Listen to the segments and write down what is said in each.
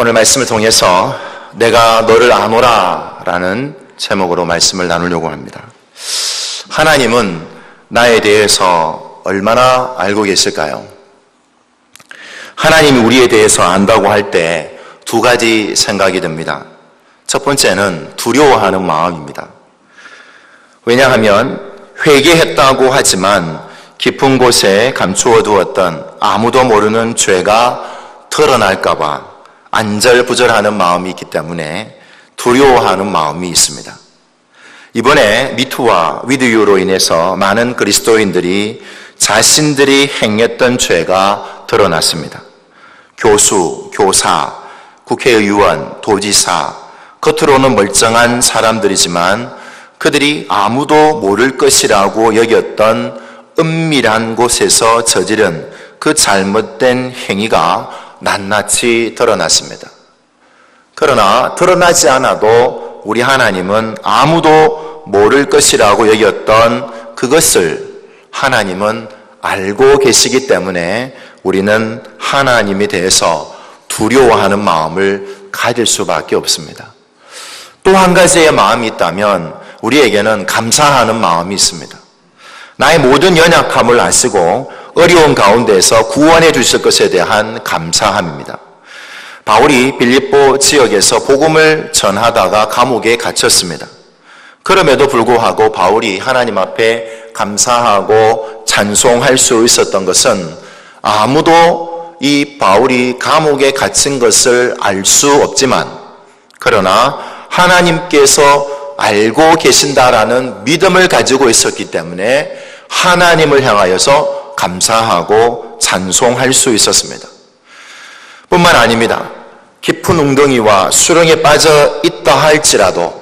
오늘 말씀을 통해서 내가 너를 아노라 라는 제목으로 말씀을 나누려고 합니다. 하나님은 나에 대해서 얼마나 알고 계실까요? 하나님이 우리에 대해서 안다고 할 때 두 가지 생각이 듭니다. 첫 번째는 두려워하는 마음입니다. 왜냐하면 회개했다고 하지만 깊은 곳에 감추어 두었던 아무도 모르는 죄가 드러날까 봐 안절부절하는 마음이 있기 때문에 두려워하는 마음이 있습니다. 이번에 미투와 위드유로 인해서 많은 그리스도인들이 자신들이 행했던 죄가 드러났습니다. 교수, 교사, 국회의원, 도지사, 겉으로는 멀쩡한 사람들이지만 그들이 아무도 모를 것이라고 여겼던 은밀한 곳에서 저지른 그 잘못된 행위가 낱낱이 드러났습니다. 그러나 드러나지 않아도 우리 하나님은 아무도 모를 것이라고 여겼던 그것을 하나님은 알고 계시기 때문에 우리는 하나님에 대해서 두려워하는 마음을 가질 수밖에 없습니다. 또 한 가지의 마음이 있다면 우리에게는 감사하는 마음이 있습니다. 나의 모든 연약함을 아시고 어려운 가운데서 구원해 주실 것에 대한 감사함입니다. 바울이 빌립보 지역에서 복음을 전하다가 감옥에 갇혔습니다. 그럼에도 불구하고 바울이 하나님 앞에 감사하고 찬송할 수 있었던 것은 아무도 이 바울이 감옥에 갇힌 것을 알 수 없지만 그러나 하나님께서 알고 계신다라는 믿음을 가지고 있었기 때문에 하나님을 향하여서 감사하고 찬송할 수 있었습니다. 뿐만 아닙니다. 깊은 웅덩이와 수렁에 빠져 있다 할지라도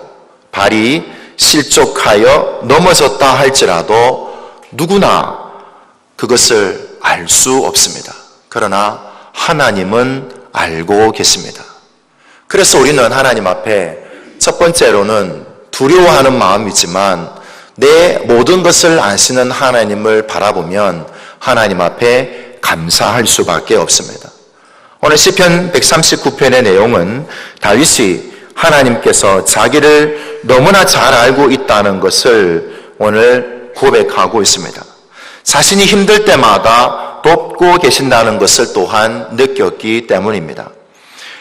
발이 실족하여 넘어졌다 할지라도 누구나 그것을 알 수 없습니다. 그러나 하나님은 알고 계십니다. 그래서 우리는 하나님 앞에 첫 번째로는 두려워하는 마음이지만 내 모든 것을 아시는 하나님을 바라보면 하나님 앞에 감사할 수밖에 없습니다. 오늘 시편 139편의 내용은 다윗이 하나님께서 자기를 너무나 잘 알고 있다는 것을 오늘 고백하고 있습니다. 자신이 힘들 때마다 돕고 계신다는 것을 또한 느꼈기 때문입니다.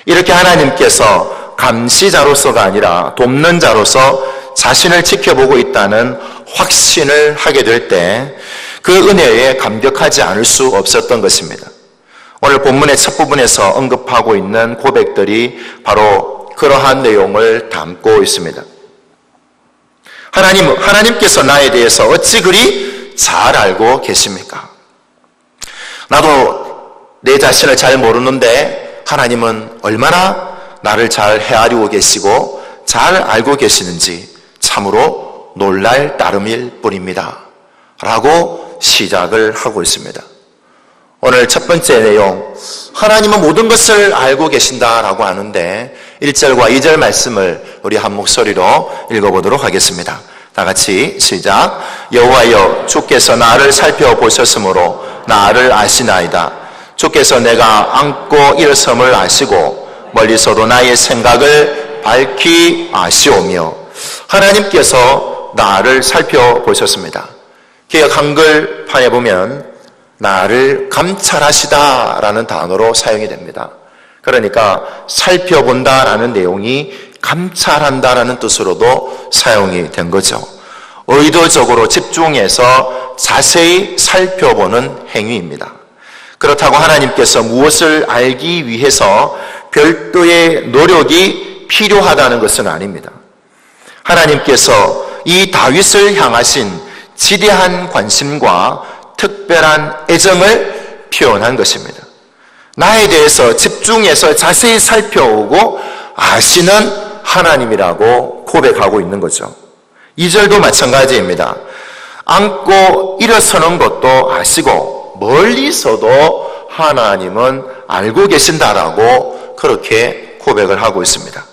이렇게 하나님께서 감시자로서가 아니라 돕는 자로서 자신을 지켜보고 있다는 확신을 하게 될 때 그 은혜에 감격하지 않을 수 없었던 것입니다. 오늘 본문의 첫 부분에서 언급하고 있는 고백들이 바로 그러한 내용을 담고 있습니다. 하나님께서 나에 대해서 어찌 그리 잘 알고 계십니까? 나도 내 자신을 잘 모르는데 하나님은 얼마나 나를 잘 헤아리고 계시고 잘 알고 계시는지 참으로 놀랄 따름일 뿐입니다. 라고 시작을 하고 있습니다. 오늘 첫 번째 내용, 하나님은 모든 것을 알고 계신다라고 하는데 1절과 2절 말씀을 우리 한 목소리로 읽어보도록 하겠습니다. 다 같이 시작. 여호와여, 주께서 나를 살펴보셨으므로 나를 아시나이다. 주께서 내가 앉고 일어섬을 아시고 멀리서도 나의 생각을 밝히 아시오며. 하나님께서 나를 살펴보셨습니다. 개역 한글판에 보면 나를 감찰하시다라는 단어로 사용이 됩니다. 그러니까 살펴본다라는 내용이 감찰한다라는 뜻으로도 사용이 된 거죠. 의도적으로 집중해서 자세히 살펴보는 행위입니다. 그렇다고 하나님께서 무엇을 알기 위해서 별도의 노력이 필요하다는 것은 아닙니다. 하나님께서 이 다윗을 향하신 지대한 관심과 특별한 애정을 표현한 것입니다. 나에 대해서 집중해서 자세히 살펴오고 아시는 하나님이라고 고백하고 있는 거죠. 2절도 마찬가지입니다. 앉고 일어서는 것도 아시고 멀리서도 하나님은 알고 계신다라고 그렇게 고백을 하고 있습니다.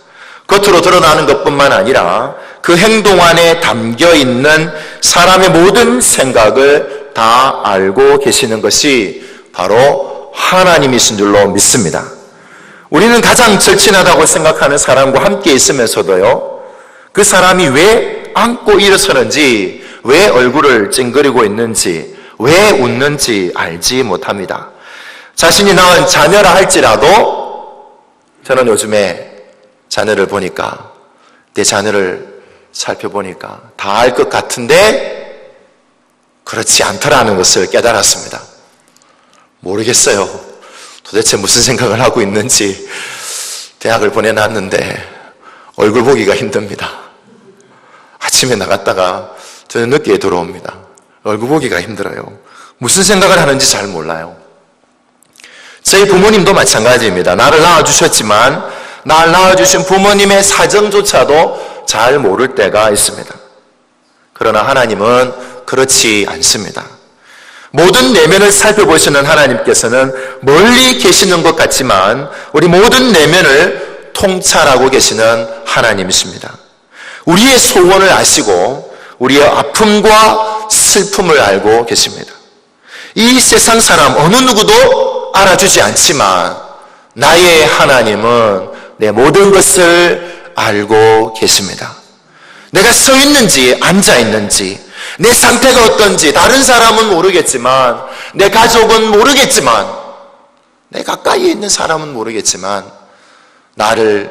겉으로 드러나는 것뿐만 아니라 그 행동 안에 담겨있는 사람의 모든 생각을 다 알고 계시는 것이 바로 하나님이신 줄로 믿습니다. 우리는 가장 절친하다고 생각하는 사람과 함께 있으면서도요, 그 사람이 왜 안고 일어서는지, 왜 얼굴을 찡그리고 있는지, 왜 웃는지 알지 못합니다. 자신이 낳은 자녀라 할지라도 저는 요즘에 자녀를 보니까, 내 자녀를 살펴보니까 다 알 것 같은데 그렇지 않더라는 것을 깨달았습니다. 모르겠어요. 도대체 무슨 생각을 하고 있는지. 대학을 보내놨는데 얼굴 보기가 힘듭니다. 아침에 나갔다가 저녁 늦게 들어옵니다. 얼굴 보기가 힘들어요. 무슨 생각을 하는지 잘 몰라요. 저희 부모님도 마찬가지입니다. 나를 낳아주셨지만 나를 낳아주신 부모님의 사정조차도 잘 모를 때가 있습니다. 그러나 하나님은 그렇지 않습니다. 모든 내면을 살펴보시는 하나님께서는 멀리 계시는 것 같지만 우리 모든 내면을 통찰하고 계시는 하나님이십니다. 우리의 소원을 아시고 우리의 아픔과 슬픔을 알고 계십니다. 이 세상 사람 어느 누구도 알아주지 않지만 나의 하나님은 내 모든 것을 알고 계십니다. 내가 서 있는지 앉아 있는지, 내 상태가 어떤지 다른 사람은 모르겠지만, 내 가족은 모르겠지만, 내 가까이에 있는 사람은 모르겠지만 나를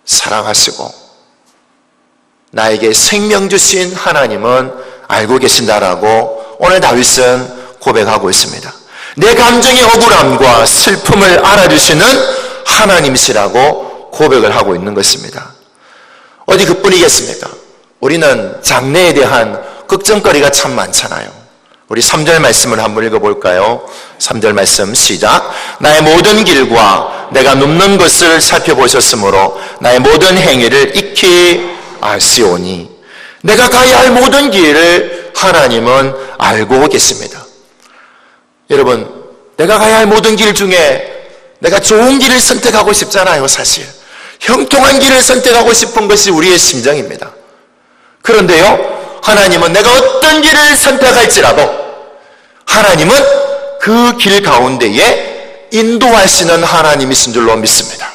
사랑하시고 나에게 생명 주신 하나님은 알고 계신다라고 오늘 다윗은 고백하고 있습니다. 내 감정의 억울함과 슬픔을 알아주시는 하나님이시라고 고백을 하고 있는 것입니다. 어디 그뿐이겠습니까? 우리는 장래에 대한 걱정거리가 참 많잖아요. 우리 3절 말씀을 한번 읽어볼까요? 3절 말씀 시작. 나의 모든 길과 내가 눕는 것을 살펴보셨으므로 나의 모든 행위를 익히 아시오니. 내가 가야 할 모든 길을 하나님은 알고 계십니다. 여러분, 내가 가야 할 모든 길 중에 내가 좋은 길을 선택하고 싶잖아요. 사실 형통한 길을 선택하고 싶은 것이 우리의 심정입니다. 그런데요, 하나님은 내가 어떤 길을 선택할지라도 하나님은 그 길 가운데에 인도하시는 하나님이신 줄로 믿습니다.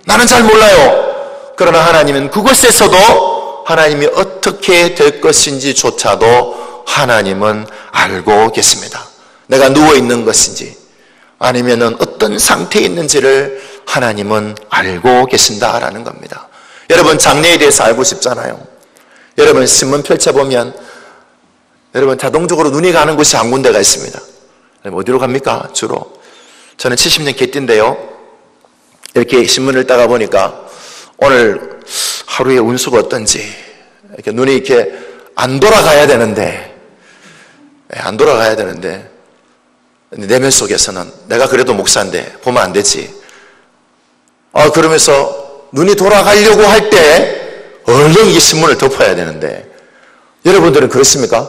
나는 잘 몰라요. 그러나 하나님은 그곳에서도 하나님이 어떻게 될 것인지조차도 하나님은 알고 계십니다. 내가 누워있는 것인지 아니면 어떤 상태에 있는지를 하나님은 알고 계신다라는 겁니다. 여러분, 장래에 대해서 알고 싶잖아요. 여러분, 신문 펼쳐보면 여러분 자동적으로 눈이 가는 곳이 한 군데가 있습니다. 어디로 갑니까? 주로 저는 70년 개띠인데요, 이렇게 신문을 따가 보니까 오늘 하루의 운수가 어떤지, 이렇게 눈이 이렇게 안 돌아가야 되는데 내면 속에서는 내가 그래도 목사인데 보면 안 되지. 그러면서 눈이 돌아가려고 할 때 얼른 이 신문을 덮어야 되는데, 여러분들은 그렇습니까?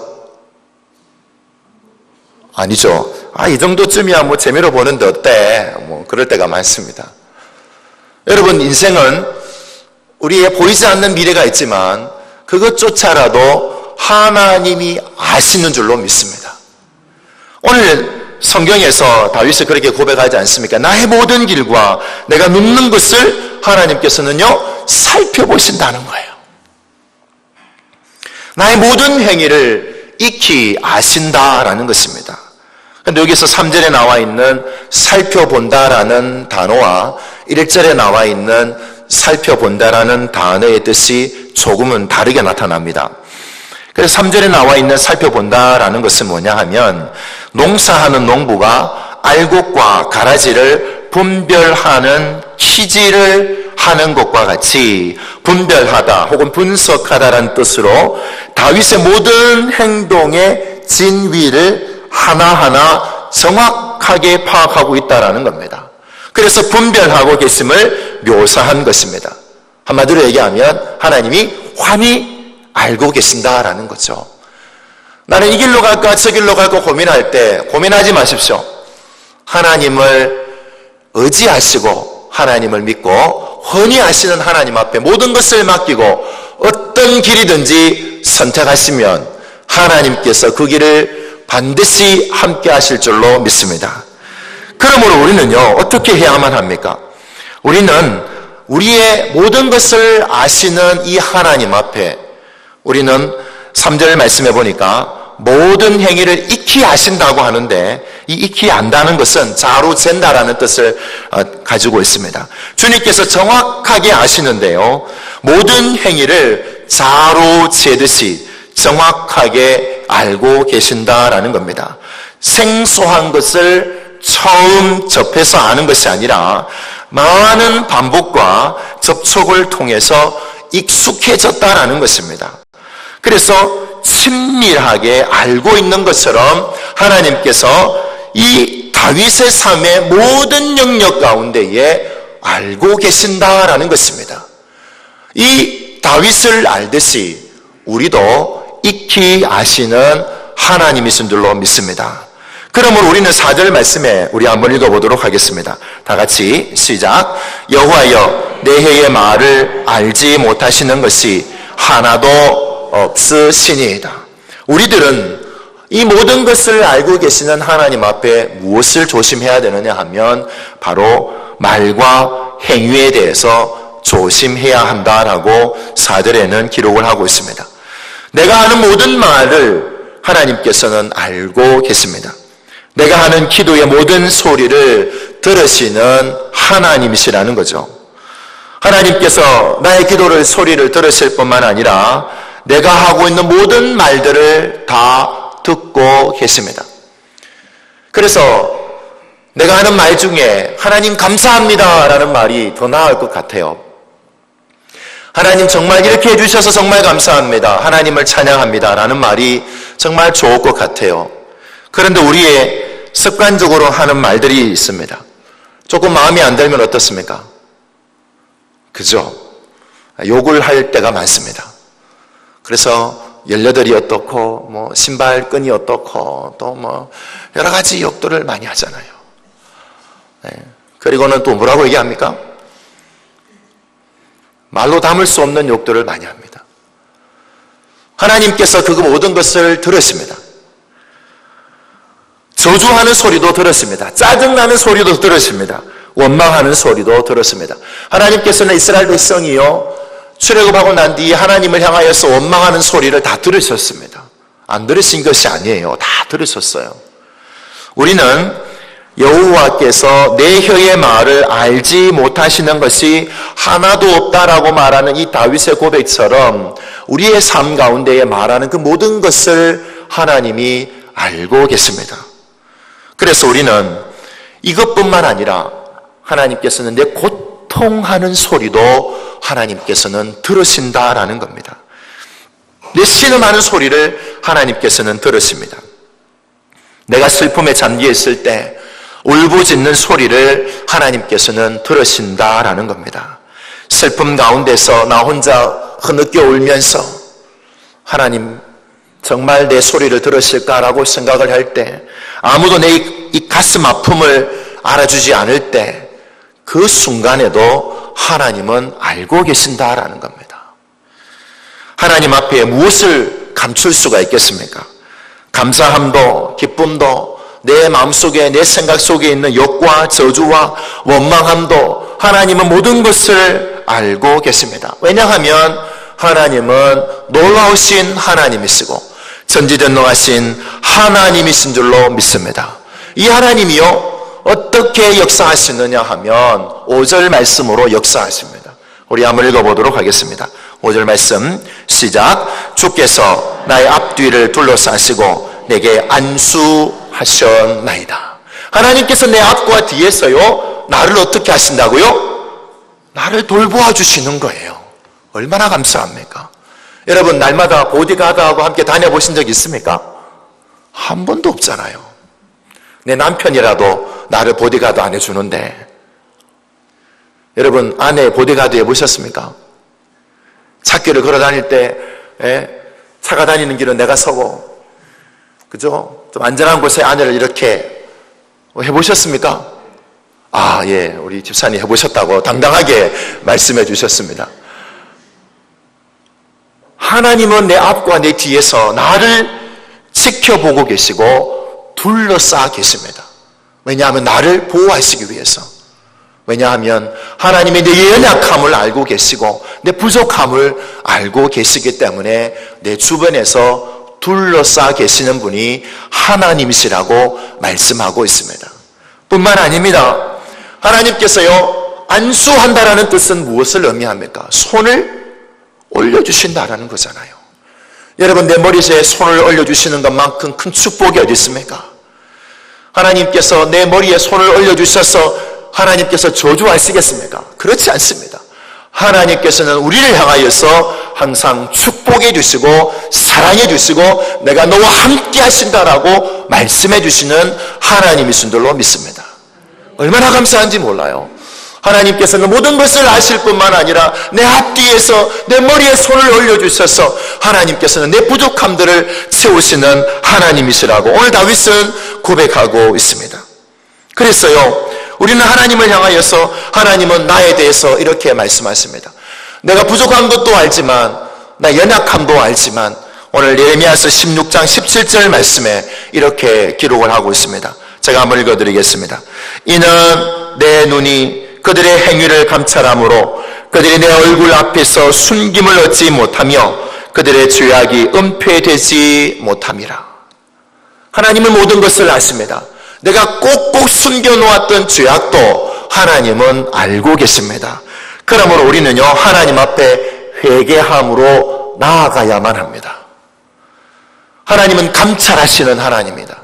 아니죠. 이 정도쯤이야 뭐 재미로 보는데 어때? 뭐 그럴 때가 많습니다. 여러분, 인생은 우리의 보이지 않는 미래가 있지만 그것조차라도 하나님이 아시는 줄로 믿습니다. 오늘 성경에서 다윗이 그렇게 고백하지 않습니까? 나의 모든 길과 내가 눕는 것을 하나님께서는요 살펴보신다는 거예요. 나의 모든 행위를 익히 아신다라는 것입니다. 그런데 여기서 3절에 나와 있는 살펴본다라는 단어와 1절에 나와 있는 살펴본다라는 단어의 뜻이 조금은 다르게 나타납니다. 그래서 3절에 나와 있는 살펴본다라는 것은 뭐냐 하면, 농사하는 농부가 알곡과 가라지를 분별하는 취지를 하는 것과 같이 분별하다 혹은 분석하다라는 뜻으로 다윗의 모든 행동의 진위를 하나하나 정확하게 파악하고 있다는 겁니다. 그래서 분별하고 계심을 묘사한 것입니다. 한마디로 얘기하면 하나님이 환히 알고 계신다라는 거죠. 나는 이 길로 갈까 저 길로 갈까 고민할 때 고민하지 마십시오. 하나님을 의지하시고 하나님을 믿고 훤히 아시는 하나님 앞에 모든 것을 맡기고 어떤 길이든지 선택하시면 하나님께서 그 길을 반드시 함께 하실 줄로 믿습니다. 그러므로 우리는요, 어떻게 해야만 합니까? 우리는 우리의 모든 것을 아시는 이 하나님 앞에 우리는 3절 말씀해 보니까 모든 행위를 익히 아신다고 하는데, 이 익히 안다는 것은 자로 잰다라는 뜻을 가지고 있습니다. 주님께서 정확하게 아시는데요, 모든 행위를 자로 재듯이 정확하게 알고 계신다라는 겁니다. 생소한 것을 처음 접해서 아는 것이 아니라 많은 반복과 접촉을 통해서 익숙해졌다라는 것입니다. 그래서 친밀하게 알고 있는 것처럼 하나님께서 이 다윗의 삶의 모든 영역 가운데에 알고 계신다라는 것입니다. 이 다윗을 알듯이 우리도 익히 아시는 하나님이신 줄로 믿습니다. 그러므로 우리는 4절 말씀에 우리 한번 읽어보도록 하겠습니다. 다 같이 시작. 여호와여, 내 혀의 말을 알지 못하시는 것이 하나도 없으시니이다. 우리들은 이 모든 것을 알고 계시는 하나님 앞에 무엇을 조심해야 되느냐 하면 바로 말과 행위에 대해서 조심해야 한다라고 4절에는 기록을 하고 있습니다. 내가 하는 모든 말을 하나님께서는 알고 계십니다. 내가 하는 기도의 모든 소리를 들으시는 하나님이시라는 거죠. 하나님께서 나의 기도를 소리를 들으실 뿐만 아니라 내가 하고 있는 모든 말들을 다 듣고 계십니다. 그래서 내가 하는 말 중에 하나님 감사합니다 라는 말이 더 나을 것 같아요. 하나님 정말 이렇게 해주셔서 정말 감사합니다, 하나님을 찬양합니다 라는 말이 정말 좋을 것 같아요. 그런데 우리의 습관적으로 하는 말들이 있습니다. 조금 마음에 안 들면 어떻습니까? 그죠? 욕을 할 때가 많습니다. 그래서 18이 어떻고 신발끈이 어떻고 또 여러 가지 욕들을 많이 하잖아요. 네. 그리고는 또 뭐라고 얘기합니까? 말로 담을 수 없는 욕들을 많이 합니다. 하나님께서 그 모든 것을 들으십니다. 저주하는 소리도 들으십니다. 짜증나는 소리도 들으십니다. 원망하는 소리도 들었습니다. 하나님께서는 이스라엘 백성이요, 출애굽하고 난 뒤에 하나님을 향하여서 원망하는 소리를 다 들으셨습니다. 안 들으신 것이 아니에요. 다 들으셨어요. 우리는 여호와께서 내 혀의 말을 알지 못하시는 것이 하나도 없다라고 말하는 이 다윗의 고백처럼 우리의 삶 가운데에 말하는 그 모든 것을 하나님이 알고 계십니다. 그래서 우리는 이것뿐만 아니라 하나님께서는 내 고통하는 소리도 하나님께서는 들으신다라는 겁니다. 내 신음하는 소리를 하나님께서는 들으십니다. 내가 슬픔에 잠겨 있을 때 울부짖는 소리를 하나님께서는 들으신다라는 겁니다. 슬픔 가운데서 나 혼자 흐느껴 울면서 하나님 정말 내 소리를 들으실까라고 생각을 할 때, 아무도 내 이 가슴 아픔을 알아주지 않을 때 그 순간에도 하나님은 알고 계신다라는 겁니다. 하나님 앞에 무엇을 감출 수가 있겠습니까? 감사함도 기쁨도 내 마음속에 내 생각 속에 있는 욕과 저주와 원망함도 하나님은 모든 것을 알고 계십니다. 왜냐하면 하나님은 놀라우신 하나님이시고 전지전능하신 하나님이신 줄로 믿습니다. 이 하나님이요 어떻게 역사하시느냐 하면 5절 말씀으로 역사하십니다. 우리 한번 읽어보도록 하겠습니다. 5절 말씀 시작. 주께서 나의 앞뒤를 둘러싸시고 내게 안수하셨나이다. 하나님께서 내 앞과 뒤에서요 나를 어떻게 하신다고요? 나를 돌보아 주시는 거예요. 얼마나 감사합니까? 여러분 날마다 보디가드하고 함께 다녀보신 적 있습니까? 한 번도 없잖아요. 내 남편이라도 나를 보디가드 안 해주는데, 여러분 아내 보디가드 해보셨습니까? 찾길을 걸어 다닐 때 차가 다니는 길은 내가 서고, 그죠? 좀 안전한 곳에 아내를 이렇게 해보셨습니까? 아, 예, 우리 집사님 해보셨다고 당당하게 말씀해 주셨습니다. 하나님은 내 앞과 내 뒤에서 나를 지켜보고 계시고 둘러싸 계십니다. 왜냐하면 나를 보호하시기 위해서. 왜냐하면 하나님이 내 연약함을 알고 계시고 내 부족함을 알고 계시기 때문에 내 주변에서 둘러싸 계시는 분이 하나님이시라고 말씀하고 있습니다. 뿐만 아닙니다. 하나님께서요, 안수한다라는 뜻은 무엇을 의미합니까? 손을 올려주신다라는 거잖아요. 여러분, 내 머리에 손을 올려주시는 것만큼 큰 축복이 어디 있습니까? 하나님께서 내 머리에 손을 올려주셔서 하나님께서 저주하시겠습니까? 그렇지 않습니다. 하나님께서는 우리를 향하여서 항상 축복해 주시고 사랑해 주시고 내가 너와 함께 하신다라고 말씀해 주시는 하나님이신 줄로 믿습니다. 얼마나 감사한지 몰라요. 하나님께서는 모든 것을 아실 뿐만 아니라 내 앞뒤에서 내 머리에 손을 올려주셔서 하나님께서는 내 부족함들을 채우시는 하나님이시라고 오늘 다윗은 고백하고 있습니다. 그래서요, 우리는 하나님을 향하여서 하나님은 나에 대해서 이렇게 말씀하십니다. 내가 부족한 것도 알지만 나 연약함도 알지만 오늘 예레미야서 16장 17절 말씀에 이렇게 기록을 하고 있습니다. 제가 한번 읽어드리겠습니다. 이는 내 눈이 그들의 행위를 감찰함으로 그들이 내 얼굴 앞에서 숨김을 얻지 못하며 그들의 죄악이 은폐되지 못함이라. 하나님은 모든 것을 아십니다. 내가 꼭꼭 숨겨놓았던 죄악도 하나님은 알고 계십니다. 그러므로 우리는요, 하나님 앞에 회개함으로 나아가야만 합니다. 하나님은 감찰하시는 하나님이다.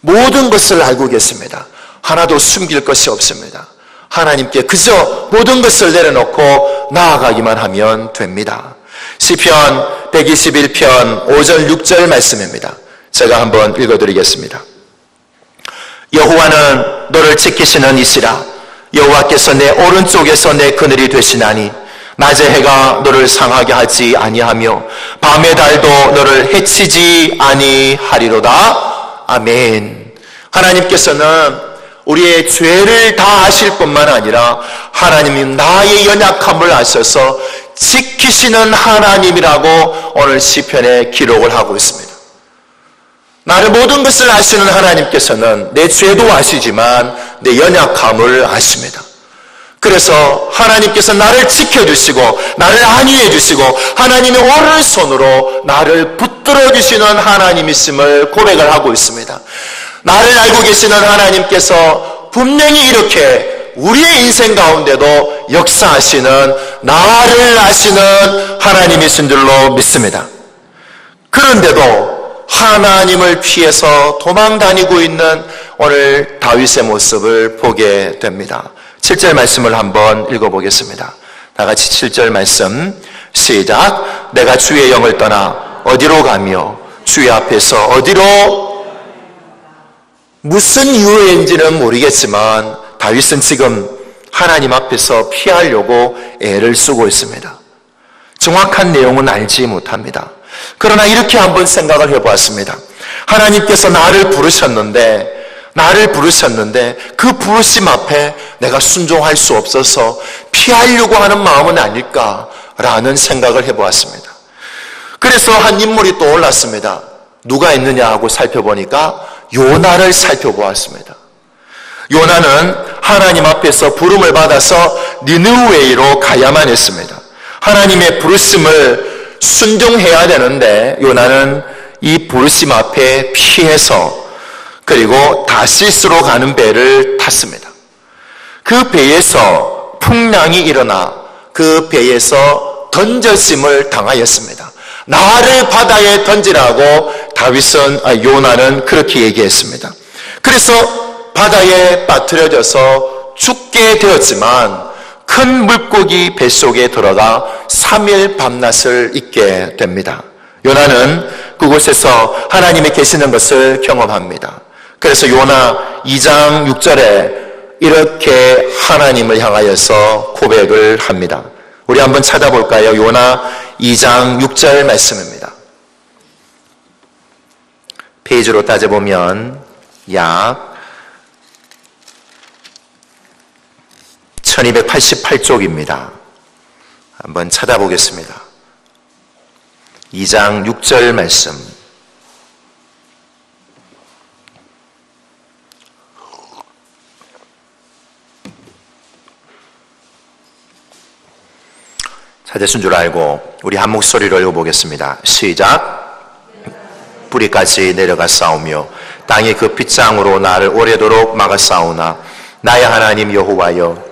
모든 것을 알고 계십니다. 하나도 숨길 것이 없습니다. 하나님께 그저 모든 것을 내려놓고 나아가기만 하면 됩니다. 시편 121편 5절 6절 말씀입니다. 제가 한번 읽어드리겠습니다. 여호와는 너를 지키시는 이시라. 여호와께서 내 오른쪽에서 내 그늘이 되시나니 낮의 해가 너를 상하게 하지 아니하며 밤의 달도 너를 해치지 아니하리로다. 아멘. 하나님께서는 우리의 죄를 다 아실 뿐만 아니라 하나님이 나의 연약함을 아셔서 지키시는 하나님이라고 오늘 시편에 기록을 하고 있습니다. 나를 모든 것을 아시는 하나님께서는 내 죄도 아시지만 내 연약함을 아십니다. 그래서 하나님께서 나를 지켜주시고 나를 안위해 주시고 하나님의 오른손으로 나를 붙들어 주시는 하나님이심을 고백을 하고 있습니다. 나를 알고 계시는 하나님께서 분명히 이렇게 우리의 인생 가운데도 역사하시는 나를 아시는 하나님이신 줄로 믿습니다. 그런데도 하나님을 피해서 도망 다니고 있는 오늘 다윗의 모습을 보게 됩니다. 7절 말씀을 한번 읽어보겠습니다. 다 같이 7절 말씀 시작. 내가 주의 영을 떠나 어디로 가며 주의 앞에서 어디로, 무슨 이유인지는 모르겠지만 다윗은 지금 하나님 앞에서 피하려고 애를 쓰고 있습니다. 정확한 내용은 알지 못합니다. 그러나 이렇게 한번 생각을 해보았습니다. 하나님께서 나를 부르셨는데 그 부르심 앞에 내가 순종할 수 없어서 피하려고 하는 마음은 아닐까라는 생각을 해보았습니다. 그래서 한 인물이 떠올랐습니다. 누가 있느냐 하고 살펴보니까 요나를 살펴보았습니다. 요나는 하나님 앞에서 부름을 받아서 니느웨이로 가야만 했습니다. 하나님의 부르심을 순종해야 되는데 요나는 이 부르심 앞에 피해서 그리고 다시스로 가는 배를 탔습니다. 그 배에서 풍랑이 일어나 그 배에서 던져짐을 당하였습니다. 나를 바다에 던지라고 요나는 그렇게 얘기했습니다. 그래서 바다에 빠뜨려져서 죽게 되었지만 큰 물고기 뱃속에 들어가 3일 밤낮을 있게 됩니다. 요나는 그곳에서 하나님이 계시는 것을 경험합니다. 그래서 요나 2장 6절에 이렇게 하나님을 향하여서 고백을 합니다. 우리 한번 찾아볼까요? 요나 2장 6절 말씀입니다. 페이지로 따져보면 약 1288쪽입니다. 한번 찾아보겠습니다. 2장 6절 말씀. 다 됐은 줄 알고 우리 한 목소리로 읽어보겠습니다. 시작. 뿌리까지 내려가 싸우며 땅이 그 빗장으로 나를 오래도록 막아 싸우나 나의 하나님 여호와여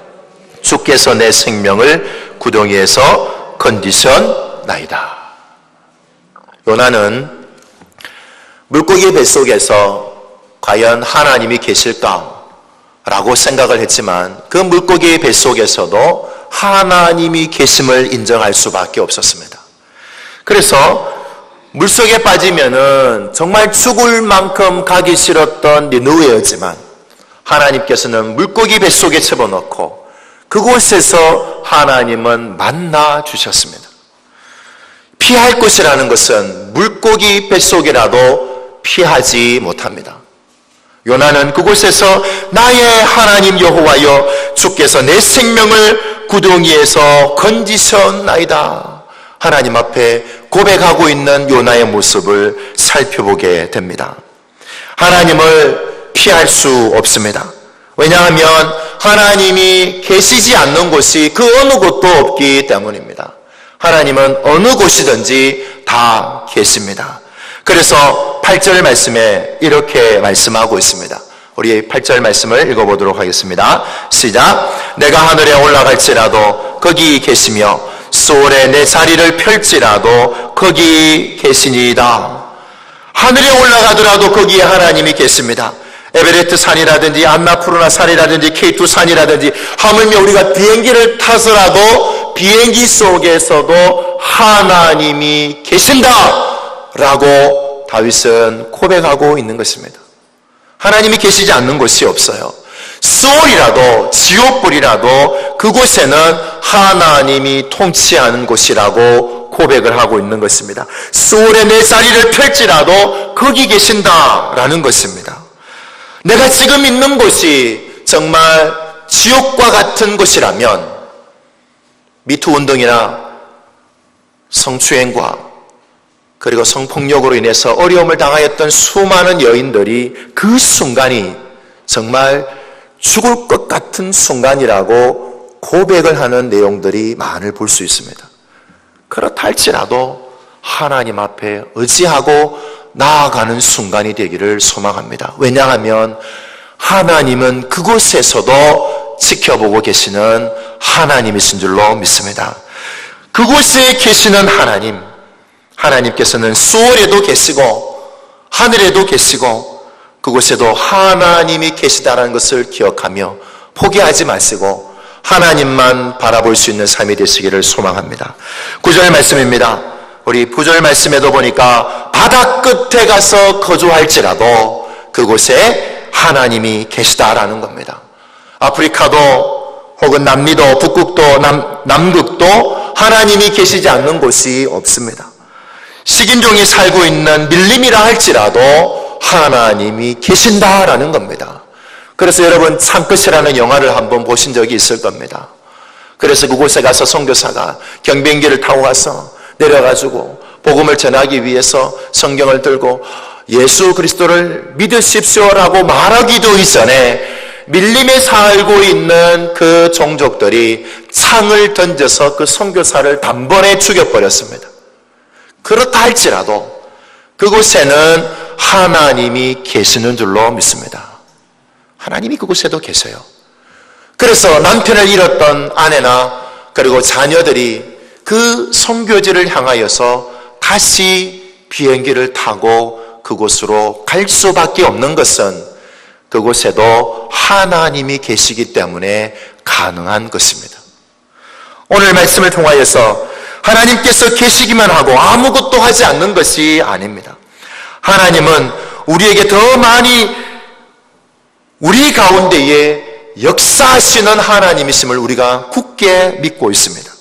주께서 내 생명을 구덩이에서 건지셨나이다. 요나는 물고기 뱃속에서 과연 하나님이 계실까? 라고 생각을 했지만 그 물고기 뱃속에서도 하나님이 계심을 인정할 수밖에 없었습니다. 그래서 물속에 빠지면은 정말 죽을 만큼 가기 싫었던 니느웨였지만 하나님께서는 물고기 뱃속에 집어넣고 그곳에서 하나님은 만나 주셨습니다. 피할 곳이라는 것은 물고기 뱃속이라도 피하지 못합니다. 요나는 그곳에서 나의 하나님 여호와여 주께서 내 생명을 구덩이에서 건지셨나이다. 하나님 앞에 고백하고 있는 요나의 모습을 살펴보게 됩니다. 하나님을 피할 수 없습니다. 왜냐하면 하나님이 계시지 않는 곳이 그 어느 곳도 없기 때문입니다. 하나님은 어느 곳이든지 다 계십니다. 그래서 8절 말씀에 이렇게 말씀하고 있습니다. 우리 8절 말씀을 읽어보도록 하겠습니다. 시작. 내가 하늘에 올라갈지라도 거기 계시며 소홀에 내 자리를 펼지라도 거기 계시니이다. 하늘에 올라가더라도 거기에 하나님이 계십니다. 에베레스트 산이라든지 안나푸르나 산이라든지 K2 산이라든지 하물며 우리가 비행기를 타서라도 비행기 속에서도 하나님이 계신다 라고 다윗은 고백하고 있는 것입니다. 하나님이 계시지 않는 곳이 없어요. 수월이라도 지옥불이라도 그곳에는 하나님이 통치하는 곳이라고 고백을 하고 있는 것입니다. 수월에 내 자리를 펼지라도 거기 계신다라는 것입니다. 내가 지금 있는 곳이 정말 지옥과 같은 곳이라면 미투 운동이나 성추행과 그리고 성폭력으로 인해서 어려움을 당하였던 수많은 여인들이 그 순간이 정말 죽을 것 같은 순간이라고 고백을 하는 내용들이 많이 볼 수 있습니다. 그렇다 할지라도 하나님 앞에 의지하고 나아가는 순간이 되기를 소망합니다. 왜냐하면 하나님은 그곳에서도 지켜보고 계시는 하나님이신 줄로 믿습니다. 그곳에 계시는 하나님, 하나님께서는 수월에도 계시고 하늘에도 계시고 그곳에도 하나님이 계시다는 것을 기억하며 포기하지 마시고 하나님만 바라볼 수 있는 삶이 되시기를 소망합니다. 9절 말씀입니다. 우리 9절 말씀에도 보니까 바다 끝에 가서 거주할지라도 그곳에 하나님이 계시다라는 겁니다. 아프리카도 혹은 남미도 북극도 남극도 하나님이 계시지 않는 곳이 없습니다. 식인종이 살고 있는 밀림이라 할지라도 하나님이 계신다라는 겁니다. 그래서 여러분 참끝이라는 영화를 한번 보신 적이 있을 겁니다. 그래서 그곳에 가서 선교사가 경비행기를 타고 가서 내려가지고 복음을 전하기 위해서 성경을 들고 예수 그리스도를 믿으십시오라고 말하기도 이전에 밀림에 살고 있는 그 종족들이 창을 던져서 그 선교사를 단번에 죽여버렸습니다. 그렇다 할지라도 그곳에는 하나님이 계시는 줄로 믿습니다. 하나님이 그곳에도 계세요. 그래서 남편을 잃었던 아내나 그리고 자녀들이 그 선교지를 향하여서 다시 비행기를 타고 그곳으로 갈 수밖에 없는 것은 그곳에도 하나님이 계시기 때문에 가능한 것입니다. 오늘 말씀을 통하여서 하나님께서 계시기만 하고 아무것도 하지 않는 것이 아닙니다. 하나님은 우리에게 더 많이 우리 가운데에 역사하시는 하나님이심을 우리가 굳게 믿고 있습니다.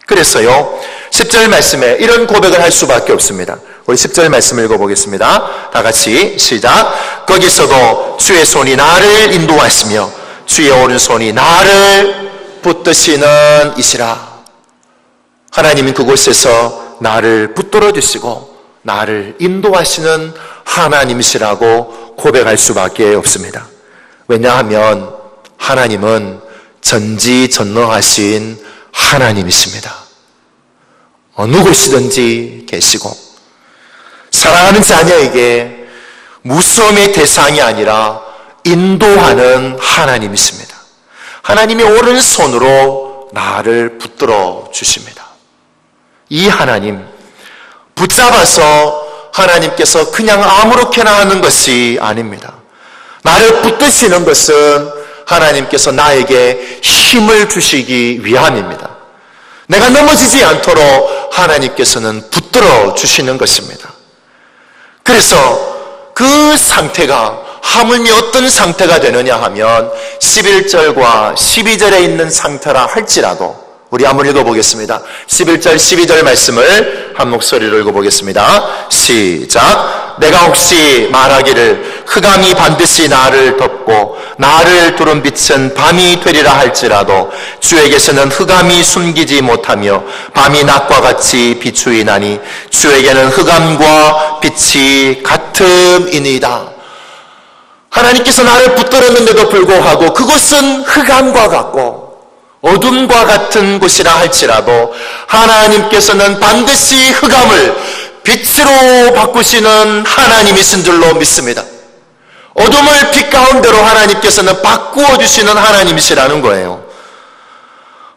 그래서요 10절 말씀에 이런 고백을 할 수밖에 없습니다. 우리 10절 말씀 읽어보겠습니다. 다 같이 시작. 거기서도 주의 손이 나를 인도하시며 주의 오른손이 나를 붙드시는 이시라. 하나님은 그곳에서 나를 붙들어 주시고 나를 인도하시는 하나님이시라고 고백할 수밖에 없습니다. 왜냐하면 하나님은 전지전능하신 하나님이십니다. 어느 곳이든지 계시고 사랑하는 자녀에게 무서움의 대상이 아니라 인도하는 하나님이십니다. 하나님이 오른손으로 나를 붙들어 주십니다. 이 하나님 붙잡아서 하나님께서 그냥 아무렇게나 하는 것이 아닙니다. 나를 붙드시는 것은 하나님께서 나에게 힘을 주시기 위함입니다. 내가 넘어지지 않도록 하나님께서는 붙들어 주시는 것입니다. 그래서 그 상태가 하물며 어떤 상태가 되느냐 하면 11절과 12절에 있는 상태라 할지라도 우리 한번 읽어보겠습니다. 11절 12절 말씀을 한 목소리로 읽어보겠습니다. 시작. 내가 혹시 말하기를 흑암이 반드시 나를 덮고 나를 두른 빛은 밤이 되리라 할지라도 주에게서는 흑암이 숨기지 못하며 밤이 낮과 같이 비추이나니 주에게는 흑암과 빛이 같음이니이다. 하나님께서 나를 붙들었는데도 불구하고 그곳은 흑암과 같고 어둠과 같은 곳이라 할지라도 하나님께서는 반드시 흑암을 빛으로 바꾸시는 하나님이신 줄로 믿습니다. 어둠을 빛 가운데로 하나님께서는 바꾸어 주시는 하나님이시라는 거예요.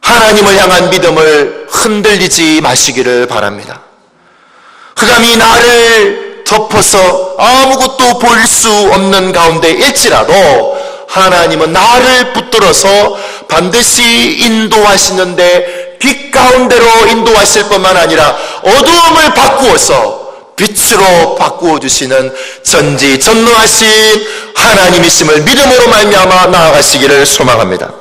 하나님을 향한 믿음을 흔들리지 마시기를 바랍니다. 흑암이 나를 덮어서 아무것도 볼 수 없는 가운데 일지라도 하나님은 나를 붙들어서 반드시 인도하시는데 빛 가운데로 인도하실 뿐만 아니라 어두움을 바꾸어서 빛으로 바꾸어 주시는 전지전능하신 하나님이심을 믿음으로 말미암아 나아가시기를 소망합니다.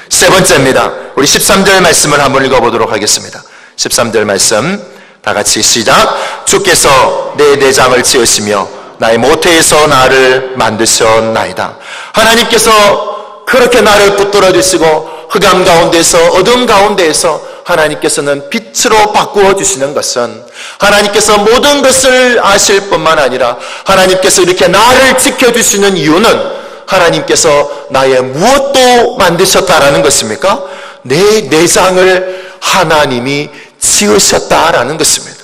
세 번째입니다. 우리 13절 말씀을 한번 읽어보도록 하겠습니다. 13절 말씀 다 같이 시작. 주께서 내 내장을 지으시며 나의 모태에서 나를 만드셨나이다. 하나님께서 그렇게 나를 붙들어 주시고 흑암 가운데서 어둠 가운데에서 하나님께서는 빛으로 바꾸어 주시는 것은 하나님께서 모든 것을 아실 뿐만 아니라 하나님께서 이렇게 나를 지켜주시는 이유는 하나님께서 나의 무엇도 만드셨다라는 것입니까? 내 내장을 하나님이 지으셨다라는 것입니다.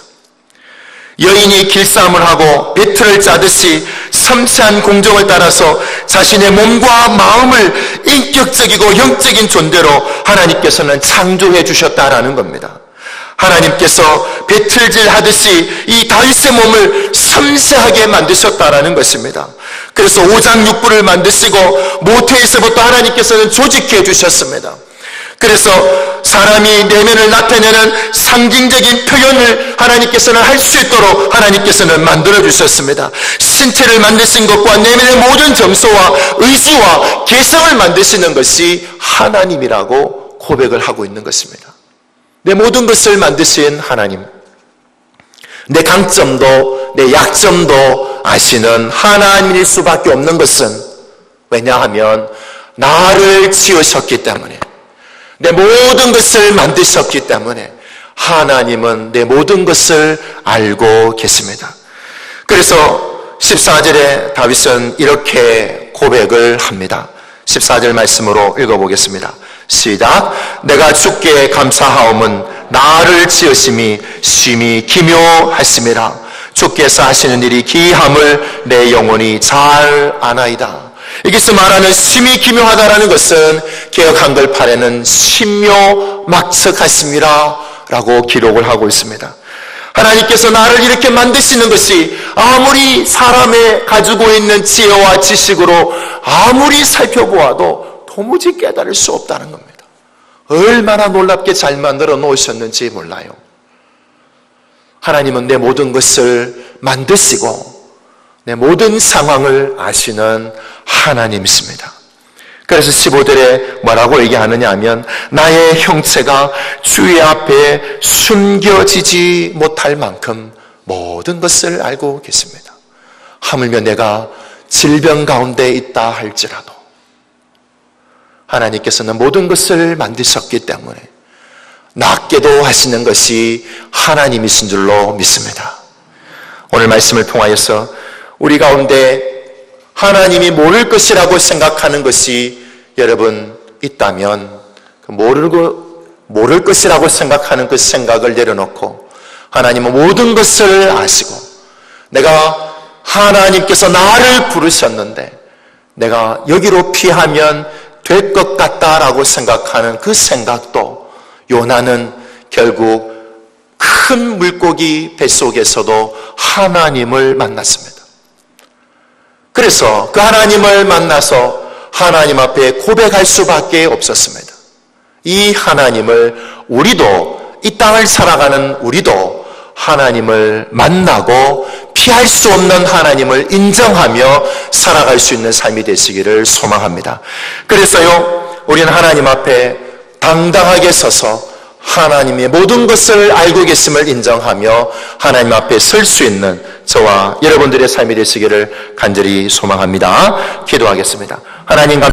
여인이 길쌈을 하고 배틀을 짜듯이 섬세한 공정을 따라서 자신의 몸과 마음을 인격적이고 영적인 존재로 하나님께서는 창조해 주셨다라는 겁니다. 하나님께서 배틀질 하듯이 이 다윗의 몸을 섬세하게 만드셨다라는 것입니다. 그래서 오장육부를 만드시고 모태에서부터 하나님께서는 조직해 주셨습니다. 그래서 사람이 내면을 나타내는 상징적인 표현을 하나님께서는 할 수 있도록 하나님께서는 만들어 주셨습니다. 신체를 만드신 것과 내면의 모든 점소와 의지와 개성을 만드시는 것이 하나님이라고 고백을 하고 있는 것입니다. 내 모든 것을 만드신 하나님, 내 강점도 내 약점도 아시는 하나님일 수밖에 없는 것은 왜냐하면 나를 지으셨기 때문에, 내 모든 것을 만드셨기 때문에 하나님은 내 모든 것을 알고 계십니다. 그래서 14절에 다윗은 이렇게 고백을 합니다. 14절 말씀으로 읽어보겠습니다. 시작. 내가 주께 감사하옴은 나를 지으심이 심히 기묘하심이라. 주께서 하시는 일이 기이함을 내 영혼이 잘 아나이다. 여기서 말하는 심히 기묘하다라는 것은 개역 한글판에는 신묘막측하심이라 라고 기록을 하고 있습니다. 하나님께서 나를 이렇게 만드시는 것이 아무리 사람의 가지고 있는 지혜와 지식으로 아무리 살펴보아도 도무지 깨달을 수 없다는 겁니다. 얼마나 놀랍게 잘 만들어 놓으셨는지 몰라요. 하나님은 내 모든 것을 만드시고 내 모든 상황을 아시는 하나님이십니다. 그래서 15절에 뭐라고 얘기하느냐 하면 나의 형체가 주의 앞에 숨겨지지 못할 만큼 모든 것을 알고 계십니다. 하물며 내가 질병 가운데 있다 할지라도 하나님께서는 모든 것을 만드셨기 때문에 낫게도 하시는 것이 하나님이신 줄로 믿습니다. 오늘 말씀을 통하여서 우리 가운데 하나님이 모를 것이라고 생각하는 것이 여러분 있다면 모를 것이라고 생각하는 그 생각을 내려놓고 하나님은 모든 것을 아시고 내가 하나님께서 나를 부르셨는데 내가 여기로 피하면 될 것 같다라고 생각하는 그 생각도 요나는 결국 큰 물고기 뱃속에서도 하나님을 만났습니다. 그래서 그 하나님을 만나서 하나님 앞에 고백할 수밖에 없었습니다. 이 하나님을 우리도, 이 땅을 살아가는 우리도 하나님을 만나고 피할 수 없는 하나님을 인정하며 살아갈 수 있는 삶이 되시기를 소망합니다. 그래서요, 우리는 하나님 앞에 당당하게 서서 하나님의 모든 것을 알고 계심을 인정하며 하나님 앞에 설 수 있는 저와 여러분들의 삶이 되시기를 간절히 소망합니다. 기도하겠습니다. 하나님